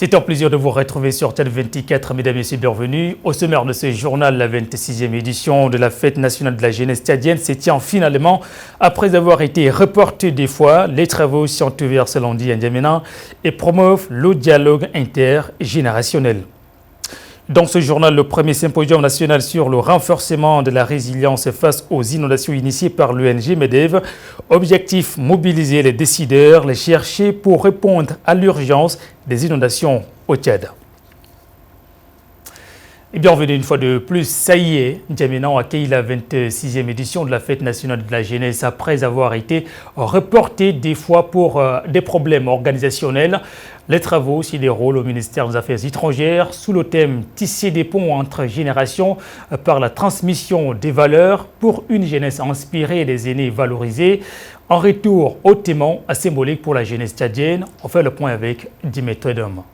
C'est un plaisir de vous retrouver sur Tchad 24, mesdames et messieurs, bienvenue. Au sommaire de ce journal, la 26e édition de la Fête nationale de la jeunesse tchadienne se tient finalement après avoir été reportée des fois. Les travaux sont ouverts ce lundi à N'Djamena et promeuvent le dialogue intergénérationnel. Dans ce journal, le premier symposium national sur le renforcement de la résilience face aux inondations initié par l'ONG MEDEV. Objectif, mobiliser les décideurs, les chercher pour répondre à l'urgence des inondations au Tchad. Et bienvenue une fois de plus, ça y est, N'Djamena a accueilli la 26e édition de la Fête nationale de la jeunesse après avoir été reportée des fois pour des problèmes organisationnels. Les travaux s'y déroulent au ministère des Affaires étrangères sous le thème « Tisser des ponts entre générations par la transmission des valeurs pour une jeunesse inspirée et des aînés valorisés ». En retour au thème symbolique pour la jeunesse tchadienne, on fait le point avec Dimitri Dom.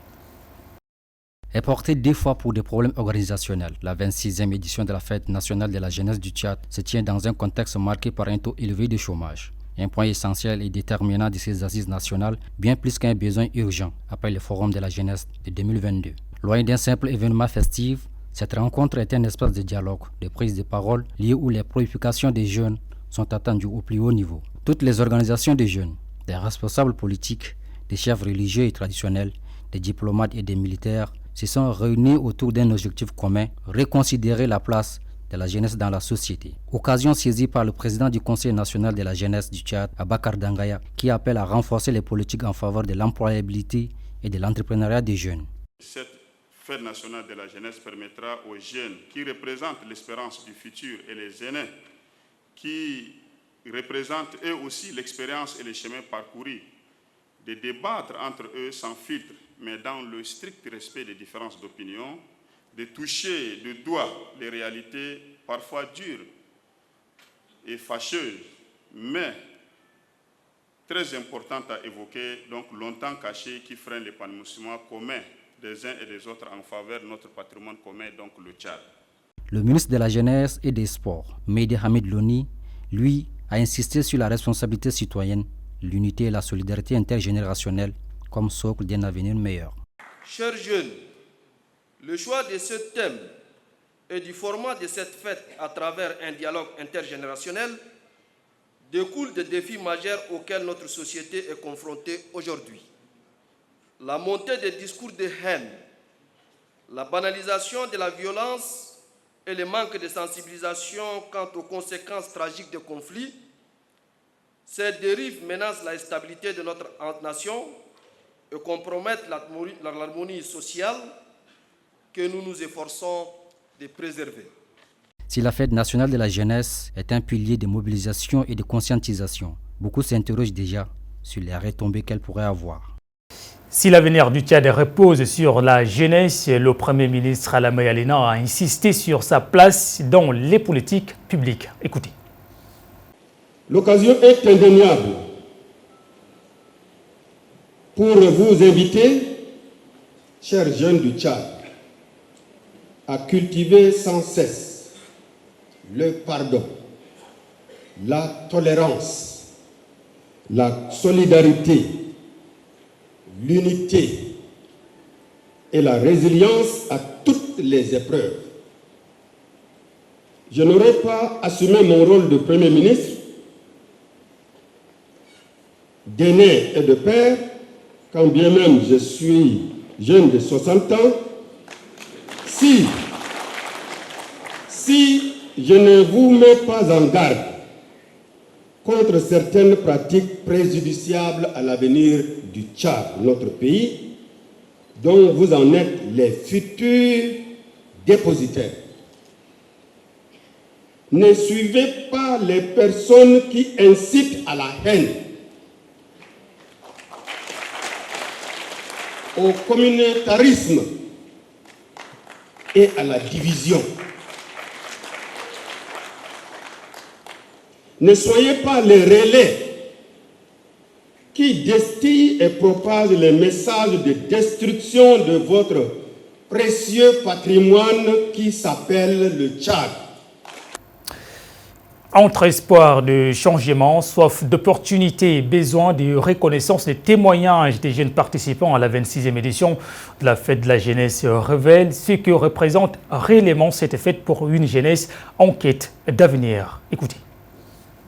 Est portée deux fois pour des problèmes organisationnels. La 26e édition de la Fête nationale de la jeunesse du Tchad se tient dans un contexte marqué par un taux élevé de chômage. Un point essentiel et déterminant de ces assises nationales, bien plus qu'un besoin urgent, après le Forum de la jeunesse de 2022. Loin d'un simple événement festif, cette rencontre est un espace de dialogue, de prise de parole, lié où les préoccupations des jeunes sont attendues au plus haut niveau. Toutes les organisations des jeunes, des responsables politiques, des chefs religieux et traditionnels, des diplomates et des militaires, se sont réunis autour d'un objectif commun, reconsidérer la place de la jeunesse dans la société. Occasion saisie par le président du Conseil national de la jeunesse du Tchad, Abakar Dangaya, qui appelle à renforcer les politiques en faveur de l'employabilité et de l'entrepreneuriat des jeunes. Cette fête nationale de la jeunesse permettra aux jeunes qui représentent l'espérance du futur et les aînés qui représentent eux aussi l'expérience et les chemins parcourus de débattre entre eux sans filtre, mais dans le strict respect des différences d'opinion, de toucher de doigt les réalités parfois dures et fâcheuses, mais très importantes à évoquer, donc longtemps cachées, qui freinent l'épanouissement commun des uns et des autres en faveur de notre patrimoine commun, donc le Tchad. Le ministre de la Jeunesse et des Sports, Mehdi Hamid Loni, lui, a insisté sur la responsabilité citoyenne, l'unité et la solidarité intergénérationnelle comme socle d'un avenir meilleur. Chers jeunes, le choix de ce thème et du format de cette fête à travers un dialogue intergénérationnel découle des défis majeurs auxquels notre société est confrontée aujourd'hui. La montée des discours de haine, la banalisation de la violence et le manque de sensibilisation quant aux conséquences tragiques des conflits. Ces dérives menacent la stabilité de notre nation et compromettent l'harmonie sociale que nous nous efforçons de préserver. Si la Fête nationale de la jeunesse est un pilier de mobilisation et de conscientisation, beaucoup s'interrogent déjà sur les retombées qu'elle pourrait avoir. Si l'avenir du Tchad repose sur la jeunesse, le Premier ministre Alamé Alena a insisté sur sa place dans les politiques publiques. Écoutez. L'occasion est indéniable pour vous inviter, chers jeunes du Tchad, à cultiver sans cesse le pardon, la tolérance, la solidarité, l'unité et la résilience à toutes les épreuves. Je n'aurais pas assumé mon rôle de Premier ministre, d'aîné et de père, quand bien même je suis jeune de 60 ans, si je ne vous mets pas en garde contre certaines pratiques préjudiciables à l'avenir du Tchad, notre pays, dont vous en êtes les futurs dépositaires. Ne suivez pas les personnes qui incitent à la haine, au communautarisme et à la division. Ne soyez pas les relais qui distillent et propagent les messages de destruction de votre précieux patrimoine qui s'appelle le Tchad. Entre espoir de changement, soif d'opportunités et besoin de reconnaissance, les témoignages des jeunes participants à la 26e édition de la Fête de la Jeunesse révèlent ce que représente réellement cette fête pour une jeunesse en quête d'avenir. Écoutez.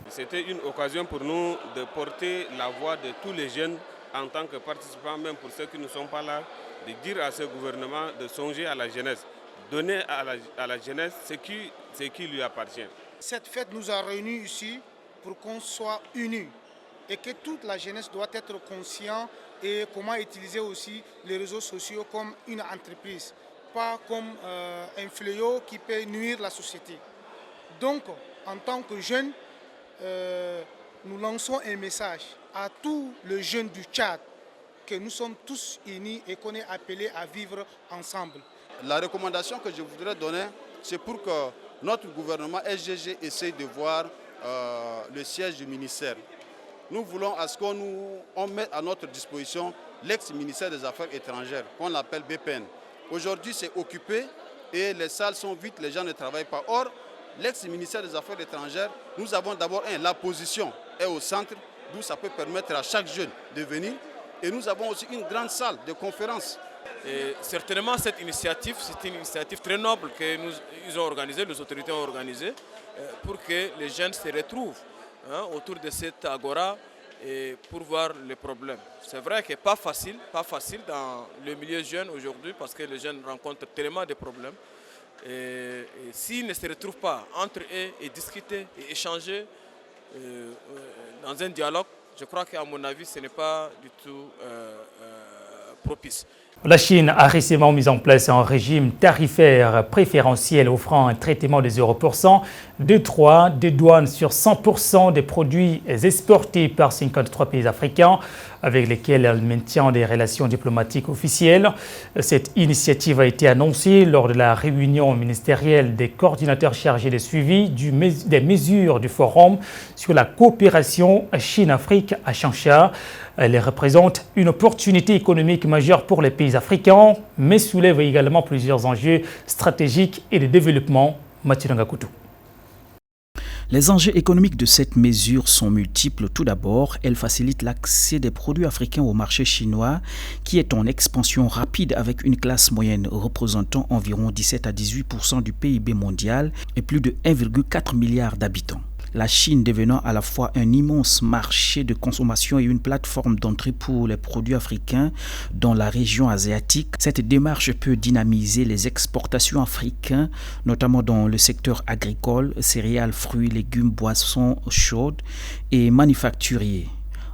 C'était une occasion pour nous de porter la voix de tous les jeunes en tant que participants, même pour ceux qui ne sont pas là, de dire à ce gouvernement de songer à la jeunesse, donner à la jeunesse ce qui lui appartient. Cette fête nous a réunis ici pour qu'on soit unis et que toute la jeunesse doit être consciente et comment utiliser aussi les réseaux sociaux comme une entreprise, pas comme un fléau qui peut nuire la société. Donc, en tant que jeunes, nous lançons un message à tous les jeunes du Tchad que nous sommes tous unis et qu'on est appelés à vivre ensemble. La recommandation que je voudrais donner, c'est pour que notre gouvernement SGG essaye de voir le siège du ministère. Nous voulons à ce qu'on mette à notre disposition l'ex-ministère des Affaires étrangères, qu'on appelle BPN. Aujourd'hui, c'est occupé et les salles sont vides, les gens ne travaillent pas. Or, l'ex-ministère des Affaires étrangères, nous avons d'abord la position est au centre, d'où ça peut permettre à chaque jeune de venir. Et nous avons aussi une grande salle de conférence. Et certainement, cette initiative, c'est une initiative très noble qu'ils ont organisée, les autorités ont organisée, pour que les jeunes se retrouvent autour de cette agora et pour voir les problèmes. C'est vrai que pas facile dans le milieu jeune aujourd'hui parce que les jeunes rencontrent tellement de problèmes. Et s'ils ne se retrouvent pas entre eux et discuter et échanger dans un dialogue, je crois qu'à mon avis, ce n'est pas du tout propice. La Chine a récemment mis en place un régime tarifaire préférentiel offrant un traitement de 0% de douane sur 100% des produits exportés par 53 pays africains avec lesquels elle maintient des relations diplomatiques officielles. Cette initiative a été annoncée lors de la réunion ministérielle des coordinateurs chargés de suivi des mesures du Forum sur la coopération Chine-Afrique à Changsha. Elle représente une opportunité économique majeure pour les pays africains, mais soulève également plusieurs enjeux stratégiques et de développement. Mathieu Ngakoutou. Les enjeux économiques de cette mesure sont multiples. Tout d'abord, elle facilite l'accès des produits africains au marché chinois, qui est en expansion rapide avec une classe moyenne représentant environ 17 à 18% du PIB mondial et plus de 1,4 milliard d'habitants. La Chine devenant à la fois un immense marché de consommation et une plateforme d'entrée pour les produits africains dans la région asiatique, cette démarche peut dynamiser les exportations africaines, notamment dans le secteur agricole, céréales, fruits, légumes, boissons chaudes et manufacturiers.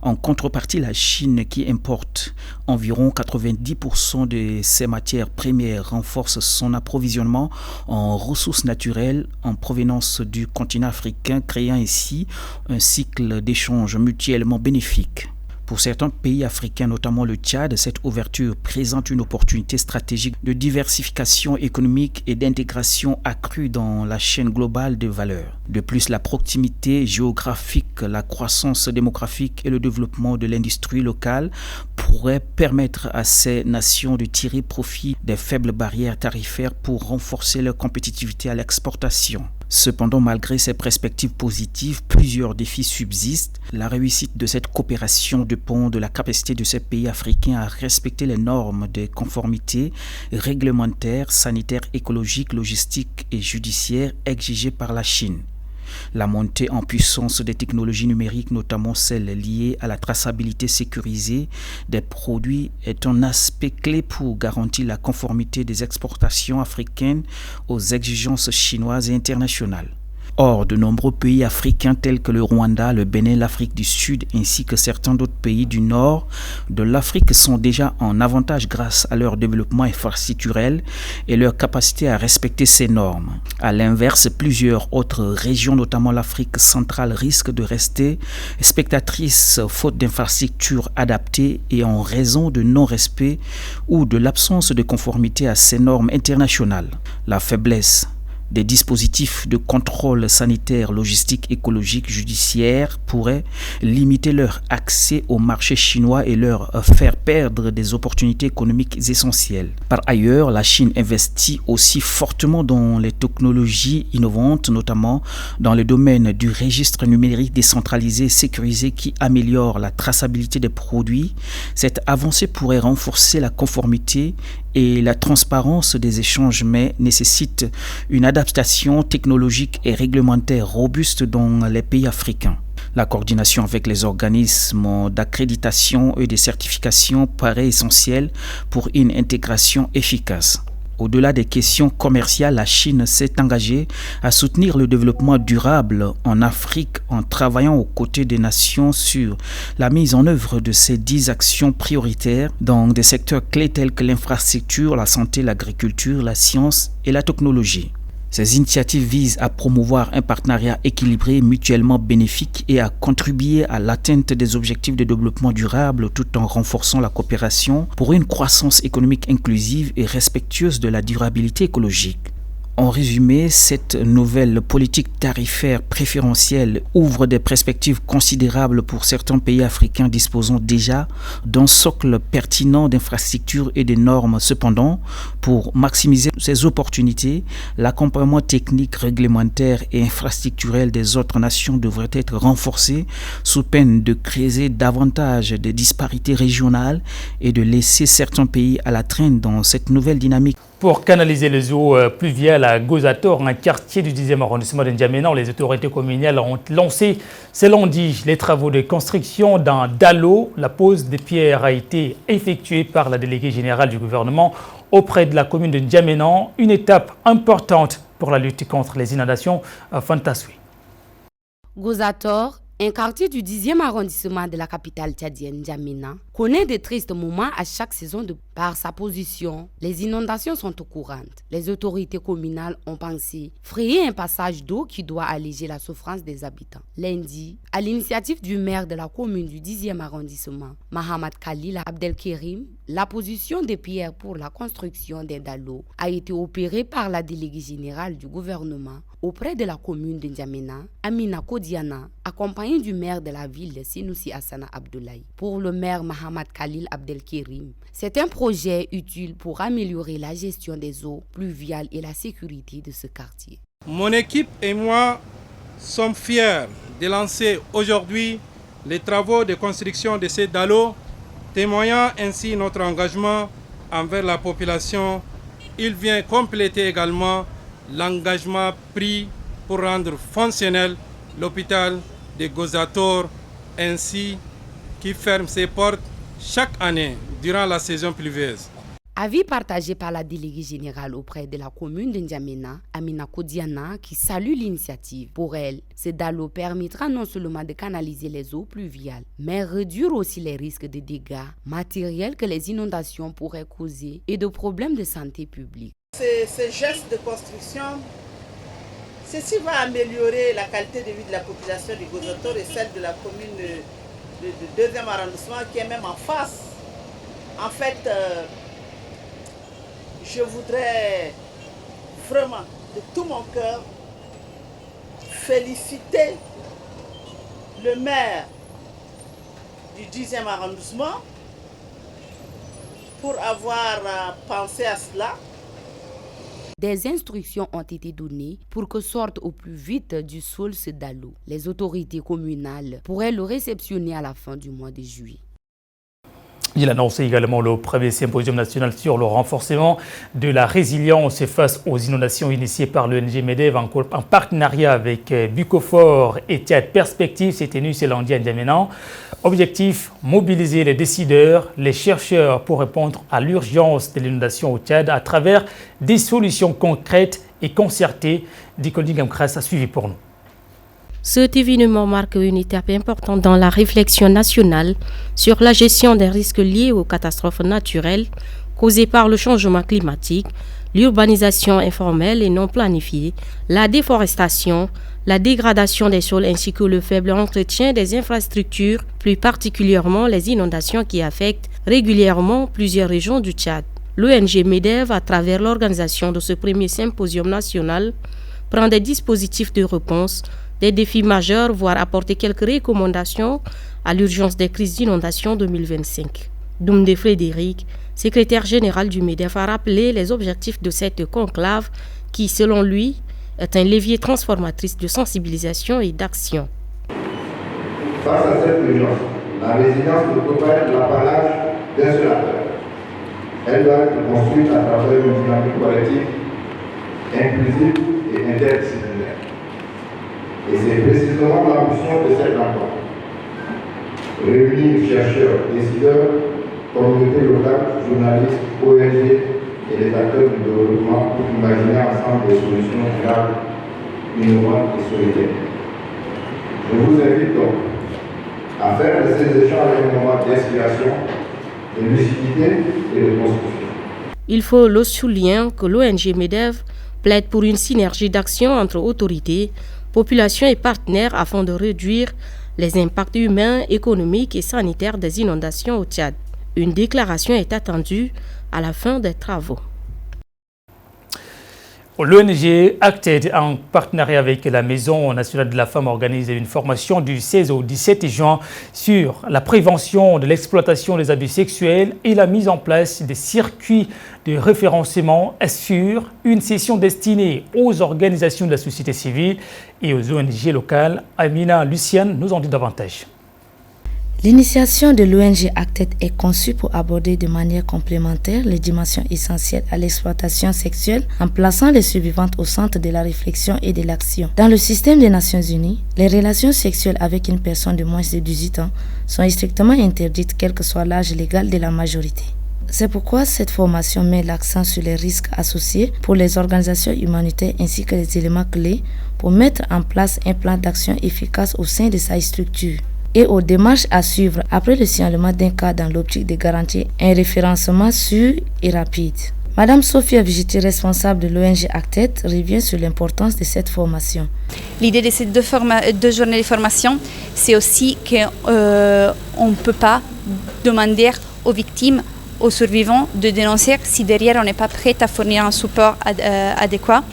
En contrepartie, la Chine, qui importe environ 90% de ses matières premières, renforce son approvisionnement en ressources naturelles en provenance du continent africain, créant ainsi un cycle d'échange mutuellement bénéfique. Pour certains pays africains, notamment le Tchad, cette ouverture présente une opportunité stratégique de diversification économique et d'intégration accrue dans la chaîne globale de valeur. De plus, la proximité géographique, la croissance démographique et le développement de l'industrie locale pourraient permettre à ces nations de tirer profit des faibles barrières tarifaires pour renforcer leur compétitivité à l'exportation. Cependant, malgré ces perspectives positives, plusieurs défis subsistent. La réussite de cette coopération dépend de la capacité de ces pays africains à respecter les normes de conformité réglementaires, sanitaires, écologiques, logistiques et judiciaires exigées par la Chine. La montée en puissance des technologies numériques, notamment celles liées à la traçabilité sécurisée des produits, est un aspect clé pour garantir la conformité des exportations africaines aux exigences chinoises et internationales. Or, de nombreux pays africains tels que le Rwanda, le Bénin, l'Afrique du Sud ainsi que certains d'autres pays du nord de l'Afrique sont déjà en avantage grâce à leur développement infrastructurel et leur capacité à respecter ces normes. À l'inverse, plusieurs autres régions, notamment l'Afrique centrale, risquent de rester spectatrices faute d'infrastructures adaptées et en raison de non-respect ou de l'absence de conformité à ces normes internationales. La faiblesse Des dispositifs de contrôle sanitaire, logistique, écologique, judiciaire pourraient limiter leur accès au marché chinois et leur faire perdre des opportunités économiques essentielles. Par ailleurs, la Chine investit aussi fortement dans les technologies innovantes, notamment dans le domaine du registre numérique décentralisé et sécurisé qui améliore la traçabilité des produits. Cette avancée pourrait renforcer la conformité et la transparence des échanges, mais nécessite une adaptation technologique et réglementaire robuste dans les pays africains. La coordination avec les organismes d'accréditation et de certification paraît essentielle pour une intégration efficace. Au-delà des questions commerciales, la Chine s'est engagée à soutenir le développement durable en Afrique en travaillant aux côtés des nations sur la mise en œuvre de ces 10 actions prioritaires dans des secteurs clés tels que l'infrastructure, la santé, l'agriculture, la science et la technologie. Ces initiatives visent à promouvoir un partenariat équilibré, mutuellement bénéfique et à contribuer à l'atteinte des objectifs de développement durable tout en renforçant la coopération pour une croissance économique inclusive et respectueuse de la durabilité écologique. En résumé, cette nouvelle politique tarifaire préférentielle ouvre des perspectives considérables pour certains pays africains disposant déjà d'un socle pertinent d'infrastructures et de normes. Cependant, pour maximiser ces opportunités, l'accompagnement technique, réglementaire et infrastructurel des autres nations devrait être renforcé sous peine de créer davantage de disparités régionales et de laisser certains pays à la traîne dans cette nouvelle dynamique. Pour canaliser les eaux pluviales à Gozator, un quartier du 10e arrondissement de N'Djamena, les autorités communales ont lancé ce lundi les travaux de construction d'un dallo. La pose des pierres a été effectuée par la déléguée générale du gouvernement auprès de la commune de N'Djamena, une étape importante pour la lutte contre les inondations. Fantasui. Gozator, un quartier du 10e arrondissement de la capitale tchadienne N'Djamena, connaît de tristes moments à chaque saison par sa position. Les inondations sont courantes. Les autorités communales ont pensé frayer un passage d'eau qui doit alléger la souffrance des habitants. Lundi, à l'initiative du maire de la commune du 10e arrondissement, Mahamad Khalil Abdelkerim, la position des pierres pour la construction des dallos a été opérée par la déléguée générale du gouvernement auprès de la commune de N'Djamena, Amina Kodiana, accompagnée du maire de la ville de Sinoussi Hassana Abdoulaye. Pour le maire Mahamad Khalil Abdelkerim, c'est un projet utile pour améliorer la gestion des eaux pluviales et la sécurité de ce quartier. Mon équipe et moi sommes fiers de lancer aujourd'hui les travaux de construction de ces dallos, témoignant ainsi notre engagement envers la population. Il vient compléter également l'engagement pris pour rendre fonctionnel l'hôpital de Gozator, ainsi qui ferme ses portes chaque année durant la saison pluvieuse. Avis partagé par la déléguée générale auprès de la commune de N'Djamena, Amina Kodiana, qui salue l'initiative. Pour elle, ce dallo permettra non seulement de canaliser les eaux pluviales, mais réduire aussi les risques de dégâts matériels que les inondations pourraient causer et de problèmes de santé publique. Ces gestes de construction, ceci va améliorer la qualité de vie de la population de Gozator et celle de la commune de 2e arrondissement qui est même en face. En fait, je voudrais vraiment de tout mon cœur féliciter le maire du 10e arrondissement pour avoir pensé à cela. Des instructions ont été données pour que sorte au plus vite du sol ce dallo. Les autorités communales pourraient le réceptionner à la fin du mois de juillet. Il a annoncé également le premier symposium national sur le renforcement de la résilience face aux inondations initiées par l'ONG MEDEV en partenariat avec Bucofor et Tchad Perspective. C'est tenu ce lundi à N'Djamena. Objectif, mobiliser les décideurs, les chercheurs pour répondre à l'urgence de l'inondation au Tchad à travers des solutions concrètes et concertées. Dikoni Gamkras a suivi pour nous. Cet événement marque une étape importante dans la réflexion nationale sur la gestion des risques liés aux catastrophes naturelles causées par le changement climatique, l'urbanisation informelle et non planifiée, la déforestation, la dégradation des sols ainsi que le faible entretien des infrastructures, plus particulièrement les inondations qui affectent régulièrement plusieurs régions du Tchad. L'ONG MEDEV, à travers l'organisation de ce premier symposium national, prend des dispositifs de réponse, des défis majeurs, voire apporter quelques recommandations à l'urgence des crises d'inondation 2025. Doumdé Frédéric, secrétaire général du MEDEV, a rappelé les objectifs de cette conclave qui, selon lui, est un levier transformatrice de sensibilisation et d'action. Face à cette urgence, la résilience ne peut pas être l'apanage d'un seul acteur. Elle doit être construite à travers une dynamique collective, inclusive et interdisciplinaire. Et c'est précisément l'ambition de cette rencontre. Réunir chercheurs, décideurs, communautés locales, journalistes, ONG et les acteurs du développement pour imaginer ensemble des solutions durables, innovantes et solidaires. Je vous invite donc à faire de ces échanges un moment d'inspiration, de lucidité et de construction. Il faut le souligner que l'ONG MEDEV plaide pour une synergie d'action entre autorités, populations et partenaires afin de réduire les impacts humains, économiques et sanitaires des inondations au Tchad. Une déclaration est attendue à la fin des travaux. L'ONG Acted, en partenariat avec la Maison nationale de la femme, organise une formation du 16 au 17 juin sur la prévention de l'exploitation des abus sexuels et la mise en place des circuits de référencement. Assure une session destinée aux organisations de la société civile et aux ONG locales. Amina Luciane nous en dit davantage. L'initiation de l'ONG Acted est conçue pour aborder de manière complémentaire les dimensions essentielles à l'exploitation sexuelle en plaçant les survivantes au centre de la réflexion et de l'action. Dans le système des Nations Unies, les relations sexuelles avec une personne de moins de 18 ans sont strictement interdites quel que soit l'âge légal de la majorité. C'est pourquoi cette formation met l'accent sur les risques associés pour les organisations humanitaires ainsi que les éléments clés pour mettre en place un plan d'action efficace au sein de sa structure et aux démarches à suivre après le signalement d'un cas dans l'optique de garantir un référencement sûr et rapide. Madame Sophia Vigiti, responsable de l'ONG Acted, revient sur l'importance de cette formation. L'idée de ces deux journées de formation, c'est aussi qu'on ne peut pas demander aux victimes, aux survivants de dénoncer si derrière on n'est pas prêt à fournir un support adéquat.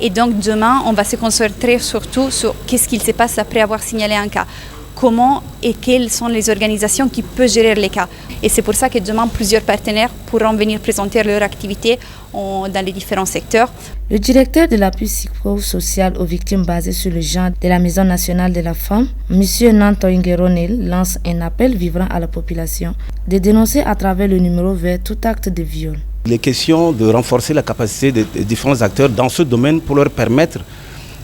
Et donc demain, on va se concentrer surtout sur qu'est-ce qu'il se passe après avoir signalé un cas. Comment et quelles sont les organisations qui peuvent gérer les cas. Et c'est pour ça que demain, plusieurs partenaires pourront venir présenter leur activité dans les différents secteurs. Le directeur de l'appui psychosocial aux victimes basé sur le genre de la Maison nationale de la femme, M. Nanto Ingeronil, lance un appel vivant à la population de dénoncer à travers le numéro vert tout acte de viol. Il est question de renforcer la capacité des différents acteurs dans ce domaine pour leur permettre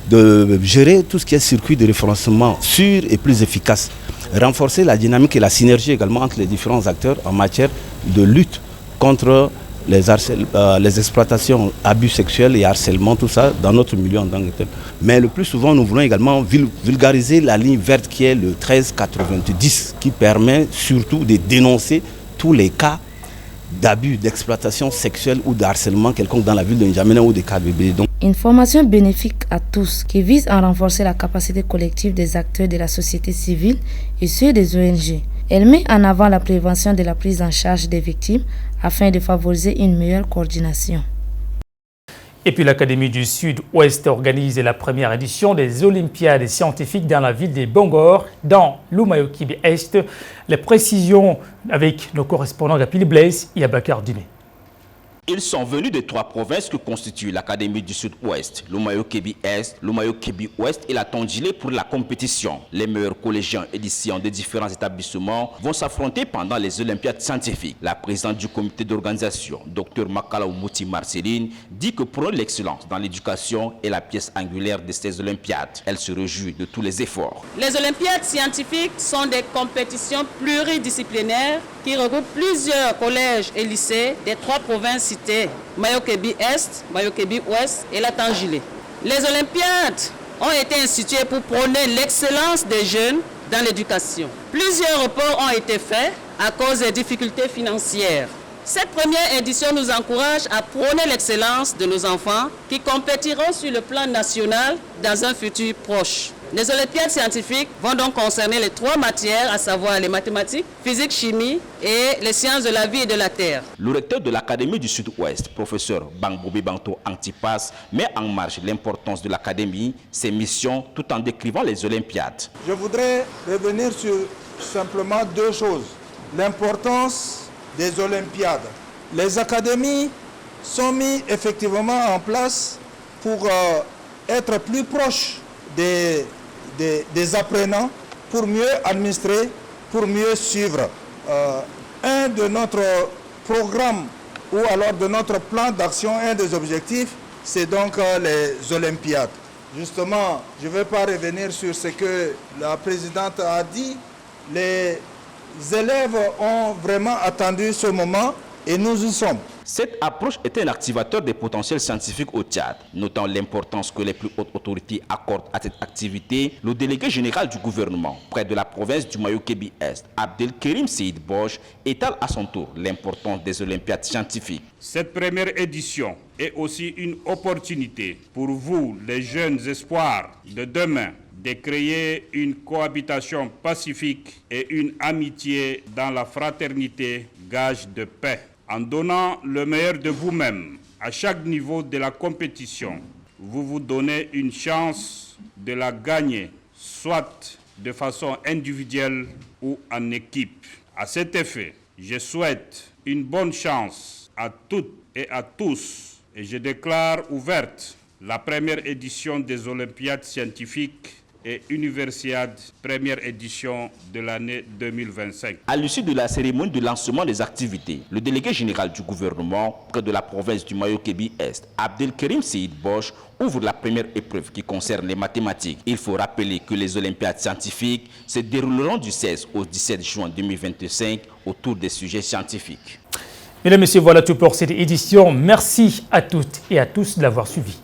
de gérer tout ce qui est circuit de référencement sûr et plus efficace. Renforcer la dynamique et la synergie également entre les différents acteurs en matière de lutte contre les exploitations, abus sexuels et harcèlement, tout ça dans notre milieu en tant que tel. Mais le plus souvent, nous voulons également vulgariser la ligne verte qui est le 1390, qui permet surtout de dénoncer tous les cas d'abus, d'exploitation sexuelle ou de harcèlement quelconque dans la ville de N'Djamena ou des cas bébés. Une formation bénéfique à tous qui vise à renforcer la capacité collective des acteurs de la société civile et ceux des ONG. Elle met en avant la prévention de la prise en charge des victimes afin de favoriser une meilleure coordination. Et puis l'Académie du Sud-Ouest organise la première édition des Olympiades scientifiques dans la ville de Bangor, dans l'Umayo-Kibi-Est. Les précisions avec nos correspondants Gapili Blaise et Abakar Dine. Ils sont venus de 3 provinces que constituent l'Académie du Sud-Ouest, l'Umayo-Kibi-Est, l'Umayo-Kibi-Ouest et la Tondjilé pour la compétition. Les meilleurs collégiens et lycéens des différents établissements vont s'affronter pendant les Olympiades scientifiques. La présidente du comité d'organisation, Dr Makala Mouti Marceline, dit que pour l'excellence dans l'éducation est la pièce angulaire de ces Olympiades. Elle se réjouit de tous les efforts. Les Olympiades scientifiques sont des compétitions pluridisciplinaires qui regroupent plusieurs collèges et lycées des 3 provinces citées, Mayo-Kebi-Est, Mayo-Kebi-Ouest et la Tondjilé. Les Olympiades ont été instituées pour prôner l'excellence des jeunes dans l'éducation. Plusieurs reports ont été faits à cause des difficultés financières. Cette première édition nous encourage à prôner l'excellence de nos enfants qui compétiront sur le plan national dans un futur proche. Les olympiades scientifiques vont donc concerner les 3 matières, à savoir les mathématiques, physique, chimie et les sciences de la vie et de la terre. Le recteur de l'Académie du Sud-Ouest, professeur Bangbobe Banto Antipas, met en marche l'importance de l'Académie, ses missions, tout en décrivant les olympiades. Je voudrais revenir sur simplement 2 choses. L'importance des olympiades. Les académies sont mises effectivement en place pour être plus proches des apprenants, pour mieux administrer, pour mieux suivre. Un de notre programme ou alors de notre plan d'action, un des objectifs, c'est donc les olympiades. Justement, je ne vais pas revenir sur ce que la présidente a dit. Les élèves ont vraiment attendu ce moment et nous y sommes. Cette approche est un activateur des potentiels scientifiques au Tchad. Notant l'importance que les plus hautes autorités accordent à cette activité, le délégué général du gouvernement, près de la province du Mayo-Kébi-Est, Abdelkerim Seyd Bosch, étale à son tour l'importance des olympiades scientifiques. Cette première édition est aussi une opportunité pour vous, les jeunes espoirs de demain, de créer une cohabitation pacifique et une amitié dans la fraternité, gage de paix. En donnant le meilleur de vous-même à chaque niveau de la compétition, vous vous donnez une chance de la gagner, soit de façon individuelle ou en équipe. À cet effet, je souhaite une bonne chance à toutes et à tous et je déclare ouverte la première édition des Olympiades scientifiques et Universiade, première édition de l'année 2025. À l'issue de la cérémonie de lancement des activités, le délégué général du gouvernement près de la province du Mayo-Kébi-Est, Abdelkerim Seyd Bosch, ouvre la première épreuve qui concerne les mathématiques. Il faut rappeler que les Olympiades scientifiques se dérouleront du 16 au 17 juin 2025 autour des sujets scientifiques. Mesdames et messieurs, voilà tout pour cette édition. Merci à toutes et à tous de l'avoir suivi.